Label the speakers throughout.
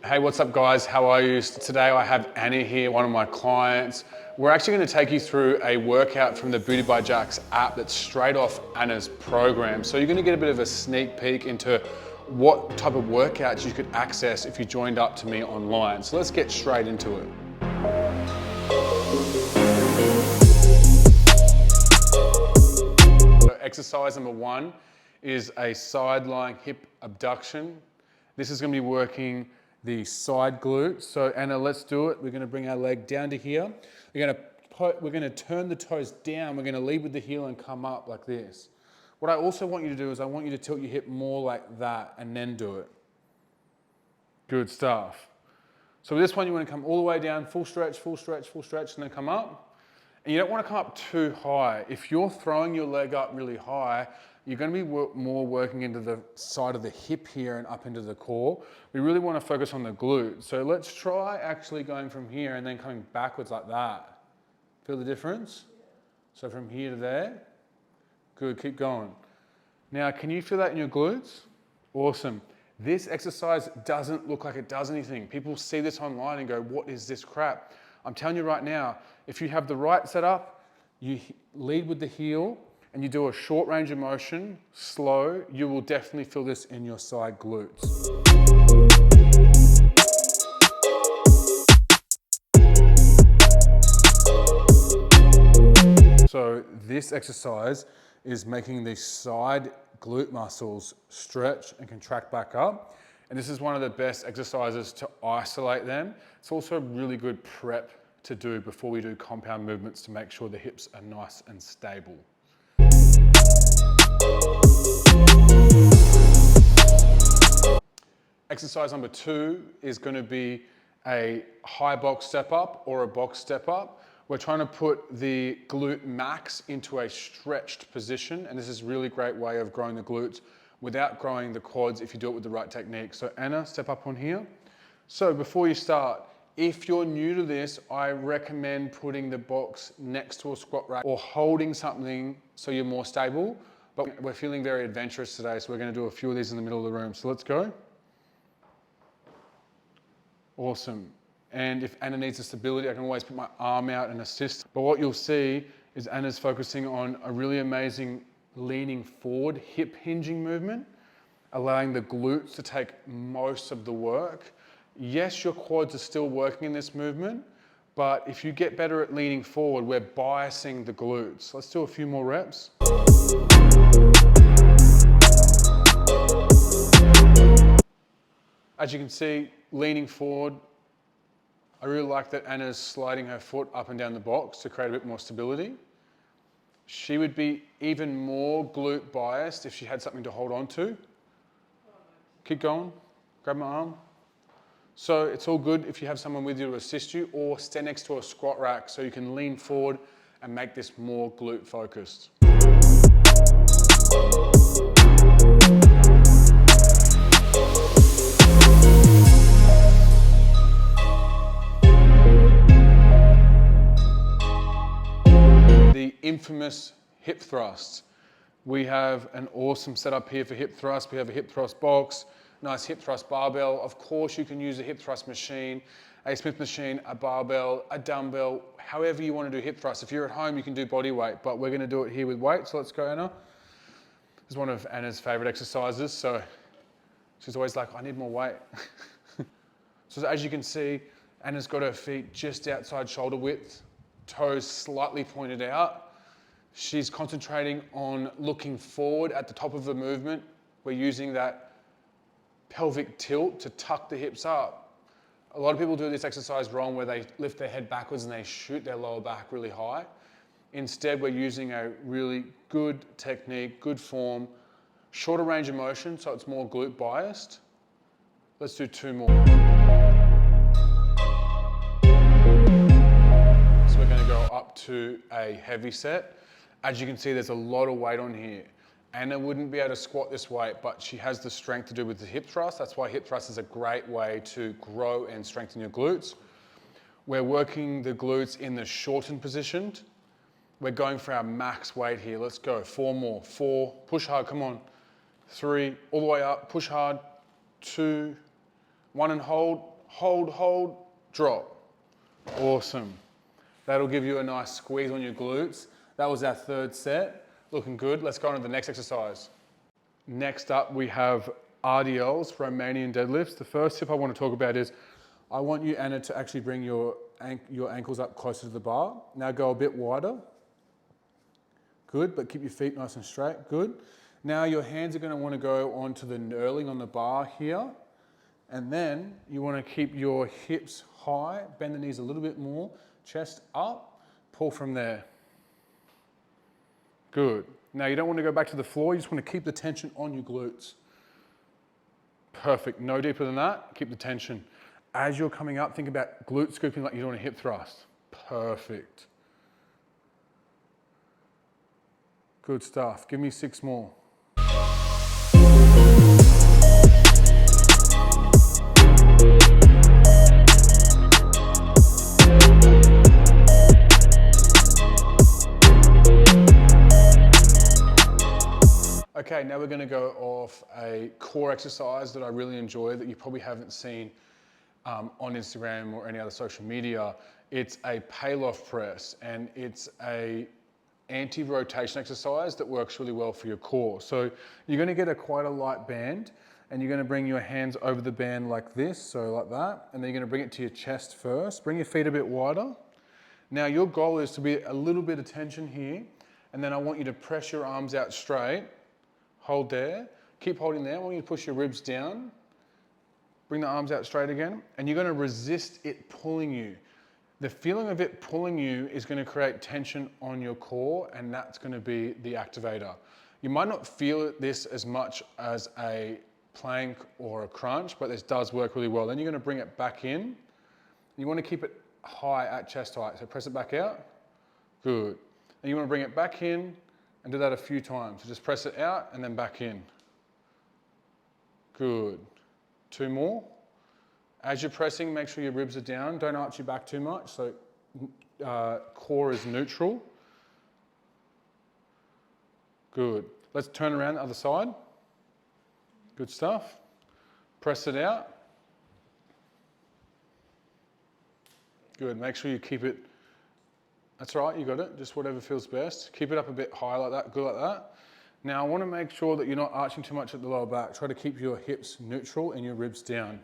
Speaker 1: Hey, what's up guys? How are you? Today I have Anna here, one of my clients. We're actually going to take you through a workout from the Booty by Jax app that's straight off Anna's program. So you're going to get a bit of a sneak peek into what type of workouts you could access if you joined up to me online. So let's get straight into it. So exercise number 1 is a side lying hip abduction. This is going to be working the side glute. So Anna, let's do it. We're going to bring our leg down to here. We're going to turn the toes down. We're going to lead with the heel and come up like this. What I also want you to do is I want you to tilt your hip more like that and then do it. Good stuff. So with this one, you want to come all the way down, full stretch, full stretch, full stretch, and then come up. And you don't want to come up too high. If you're throwing your leg up really high, you're going to be more working into the side of the hip here and up into the core. We really want to focus on the glute. So let's try actually going from here and then coming backwards like that. Feel the difference? So from here to there. Good, keep going. Now, can you feel that in your glutes? Awesome. This exercise doesn't look like it does anything. People see this online and go, what is this crap? I'm telling you right now, if you have the right setup, you lead with the heel, and you do a short range of motion, slow, you will definitely feel this in your side glutes. So this exercise is making the side glute muscles stretch and contract back up. And this is one of the best exercises to isolate them. It's also a really good prep to do before we do compound movements to make sure the hips are nice and stable. Exercise number 2 is going to be a high box step up or a box step up. We're trying to put the glute max into a stretched position, and this is a really great way of growing the glutes without growing the quads if you do it with the right technique. So Anna, step up on here. So before you start, if you're new to this, I recommend putting the box next to a squat rack or holding something so you're more stable. But we're feeling very adventurous today, so we're going to do a few of these in the middle of the room. So let's go. Awesome. And if Anna needs the stability, I can always put my arm out and assist. But what you'll see is Anna's focusing on a really amazing leaning forward, hip hinging movement, allowing the glutes to take most of the work. Yes, your quads are still working in this movement, but if you get better at leaning forward, we're biasing the glutes. Let's do a few more reps. As you can see, leaning forward, I really like that Anna's sliding her foot up and down the box to create a bit more stability. She would be even more glute biased if she had something to hold on to. Keep going, grab my arm. So it's all good if you have someone with you to assist you, or stand next to a squat rack so you can lean forward and make this more glute focused. The infamous hip thrusts. We have an awesome setup here for hip thrust. We have a hip thrust box, nice hip thrust barbell. Of course, you can use a hip thrust machine, a Smith machine, a barbell, a dumbbell, however you want to do hip thrust. If you're at home, you can do body weight, but we're going to do it here with weight. So let's go, Anna. This is one of Anna's favorite exercises. So she's always like, I need more weight. So as you can see, Anna's got her feet just outside shoulder width, toes slightly pointed out. She's concentrating on looking forward at the top of the movement. We're using that pelvic tilt to tuck the hips up. A lot of people do this exercise wrong where they lift their head backwards and they shoot their lower back really high. Instead, we're using a really good technique, good form, shorter range of motion, so it's more glute biased. Let's do 2 more. So we're going to go up to a heavy set. As you can see, there's a lot of weight on here. Anna wouldn't be able to squat this weight, but she has the strength to do with the hip thrust. That's why hip thrust is a great way to grow and strengthen your glutes. We're working the glutes in the shortened position. We're going for our max weight here. Let's go. 4 more. 4. Push hard. Come on. 3. All the way up. Push hard. 2. 1 and hold. hold, drop. Awesome. That'll give you a nice squeeze on your glutes. That was our third set. Looking good. Let's go on to the next exercise. Next up, we have RDLs, Romanian deadlifts. The first tip I want to talk about is, I want you, Anna, to actually bring your ankles up closer to the bar. Now go a bit wider. Good, but keep your feet nice and straight. Good. Now your hands are going to want to go onto the knurling on the bar here. And then you want to keep your hips high, bend the knees a little bit more, chest up, pull from there. Good. Now you don't want to go back to the floor, you just want to keep the tension on your glutes. Perfect, no deeper than that, keep the tension. As you're coming up, think about glute scooping like you're doing a hip thrust. Perfect. Good stuff, give me 6 more. Okay, now we're going to go off a core exercise that I really enjoy that you probably haven't seen on Instagram or any other social media. It's a payload press, and it's a anti-rotation exercise that works really well for your core. So you're going to get quite a light band, and you're going to bring your hands over the band like this, so like that, and then you're going to bring it to your chest first. Bring your feet a bit wider. Now your goal is to be a little bit of tension here, and then I want you to press your arms out straight. Hold there, keep holding there. I want you to push your ribs down. Bring the arms out straight again, and you're going to resist it pulling you. The feeling of it pulling you is going to create tension on your core, and that's going to be the activator. You might not feel this as much as a plank or a crunch, but this does work really well. Then you're going to bring it back in. You want to keep it high at chest height, so press it back out. Good. And you want to bring it back in, and do that a few times. So just press it out and then back in. Good. 2 more. As you're pressing, make sure your ribs are down. Don't arch your back too much, so core is neutral. Good. Let's turn around the other side. Good stuff. Press it out. Good. Make sure you keep it. That's right, you got it. Just whatever feels best. Keep it up a bit high like that, good like that. Now I want to make sure that you're not arching too much at the lower back. Try to keep your hips neutral and your ribs down.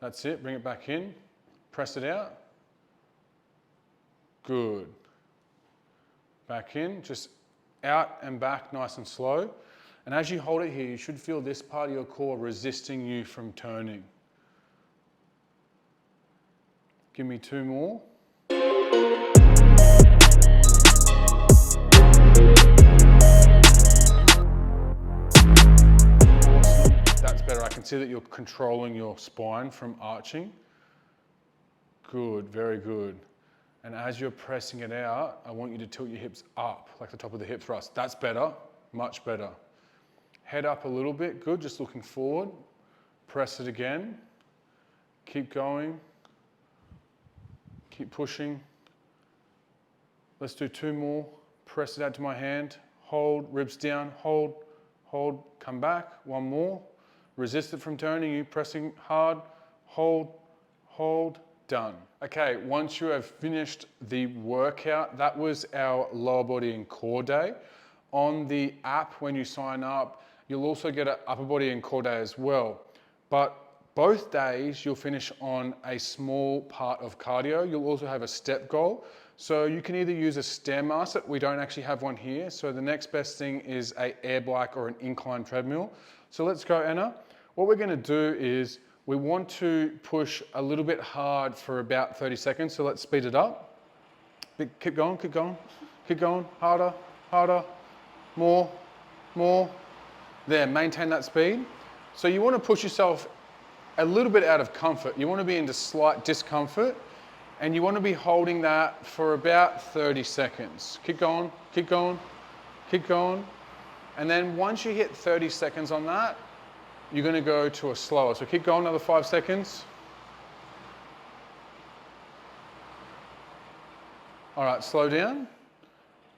Speaker 1: That's it, bring it back in. Press it out. Good. Back in, just out and back nice and slow. And as you hold it here, you should feel this part of your core resisting you from turning. Give me 2 more. Better. I can see that you're controlling your spine from arching. Good, very good. And as you're pressing it out, I want you to tilt your hips up, like the top of the hip thrust. That's better, much better. Head up a little bit, good, just looking forward. Press it again. Keep going. Keep pushing. Let's do 2 more. Press it out to my hand. Hold, ribs down, hold, hold, come back. 1 more. Resist it from turning, you pressing hard, hold, hold, done. Okay, once you have finished the workout, that was our lower body and core day. On the app, when you sign up, you'll also get an upper body and core day as well. But both days, you'll finish on a small part of cardio. You'll also have a step goal. So you can either use a Stairmaster. We don't actually have one here. So the next best thing is an air bike or an incline treadmill. So let's go, Anna. What we're going to do is we want to push a little bit hard for about 30 seconds. So let's speed it up. Keep going, keep going, keep going. Harder, harder, more, more. There, maintain that speed. So you want to push yourself a little bit out of comfort. You want to be into slight discomfort, and you want to be holding that for about 30 seconds. Keep going, keep going, keep going. And then once you hit 30 seconds on that, you're going to go to a slower. So keep going another 5 seconds. All right, slow down.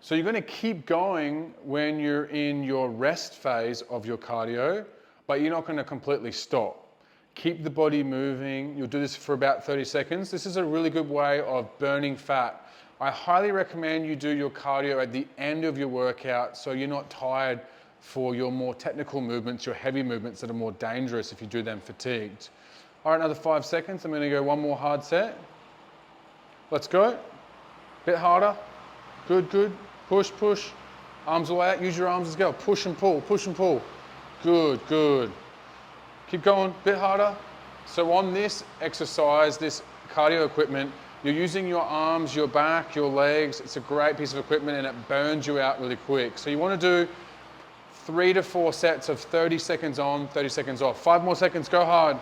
Speaker 1: So you're going to keep going when you're in your rest phase of your cardio, but you're not going to completely stop. Keep the body moving. You'll do this for about 30 seconds. This is a really good way of burning fat. I highly recommend you do your cardio at the end of your workout so you're not tired for your more technical movements, your heavy movements that are more dangerous if you do them fatigued. All right, another 5 seconds. I'm gonna go one more hard set. Let's go. Bit harder. Good, good. Push, push. Arms all out. Use your arms as well. Push and pull, push and pull. Good, good. Keep going, bit harder. So on this exercise, this cardio equipment, you're using your arms, your back, your legs. It's a great piece of equipment and it burns you out really quick. So you want to do 3 to 4 sets of 30 seconds on, 30 seconds off. 5 more seconds, go hard.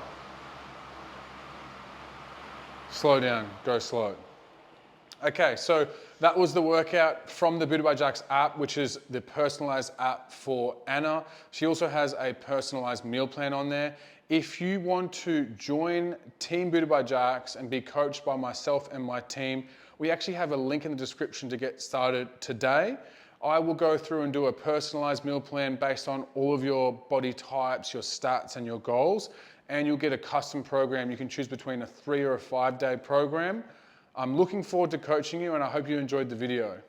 Speaker 1: Slow down, go slow. Okay, so that was the workout from the Booted by Jax app, which is the personalized app for Anna. She also has a personalized meal plan on there. If you want to join Team Booted by Jax and be coached by myself and my team, we actually have a link in the description to get started today. I will go through and do a personalized meal plan based on all of your body types, your stats and your goals, and you'll get a custom program. You can choose between a 3 or a 5 day program. I'm looking forward to coaching you and I hope you enjoyed the video.